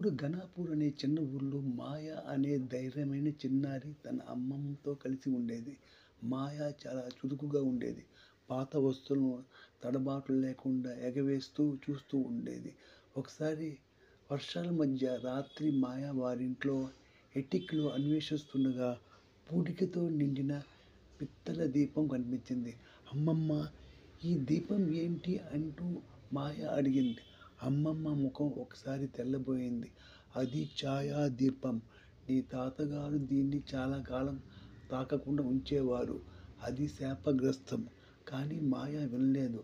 ఇప్పుడు ఘనాపూర్ అనే చిన్న ఊర్లో మాయ అనే ధైర్యమైన చిన్నారి తన అమ్మమ్మతో కలిసి ఉండేది. మాయ చాలా చురుకుగా ఉండేది. పాత వస్తువులను తడబాట్లు లేకుండా ఎగవేస్తూ చూస్తూ ఉండేది. ఒకసారి వర్షాల మధ్య రాత్రి మాయ వారింట్లో ఎటిక్‌లో అన్వేషిస్తుండగా పూడికతో నిండిన పిత్తల దీపం కనిపించింది. "అమ్మమ్మ! ఈ దీపం ఏంటి?" అంటూ మాయ అడిగింది. అమ్మమ్మ ముఖం ఒకసారి తెల్లబోయింది. "అది ఛాయా దీపం. నీ తాతగారు దీన్ని చాలా కాలం తాకకుండా ఉంచేవారు. అది శాపగ్రస్తం." కానీ మాయ వినలేదు.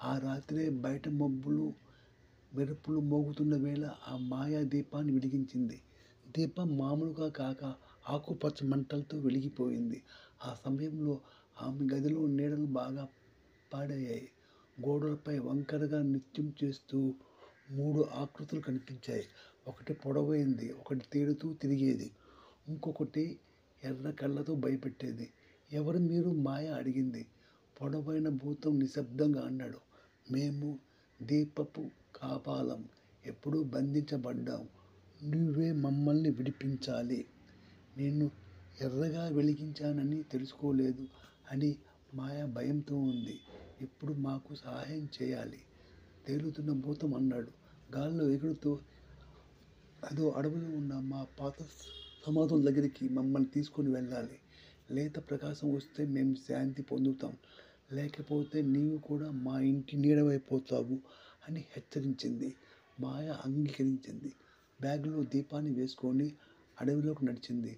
ఆ రాత్రే బయట మబ్బులు, మెరుపులు మోగుతున్న వేళ ఆ మాయ దీపాన్ని వెలిగించింది. దీపం మామూలుగా కాక ఆకుపచ్చ మంటలతో వెలిగిపోయింది. ఆ సమయంలో ఆమె గదిలో నీడలు బాగా పాడయ్యాయి. గోడలపై వంకరగా నృత్యం చేస్తూ 3 ఆకృతులు కనిపించాయి. ఒకటి పొడవైంది, ఒకటి తేలుతూ తిరిగేది, ఇంకొకటి ఎర్ర కళ్ళతో భయపెట్టేది. "ఎవరు మీరు?" మాయ అడిగింది. పొడవైన భూతం నిశ్శబ్దంగా అన్నాడు. "మేము దీపపు కాపాలం. ఎప్పుడో బంధించబడ్డాం. నువ్వే మమ్మల్ని విడిపించాలి." "నిన్ను ఎర్రగా వెలిగించానని తెలుసుకోలేదు" అని మాయ భయంతో ఉంది. "ఇప్పుడు మాకు సహాయం చేయాలి." తేలుతున్న భూతం అన్నాడు. "గాల్లో ఎగురుతూ అదో అడవిలో ఉన్న మా పాత సమాధుల దగ్గరికి మమ్మల్ని తీసుకొని వెళ్ళాలి. లేత ప్రకాశం వస్తే మేము శాంతి పొందుతాం. లేకపోతే నీవు కూడా మా ఇంటి నీడవైపోతావు" అని హెచ్చరించింది. మాయ అంగీకరించింది. బ్యాగులో దీపాన్ని వేసుకొని అడవిలోకి నడిచింది.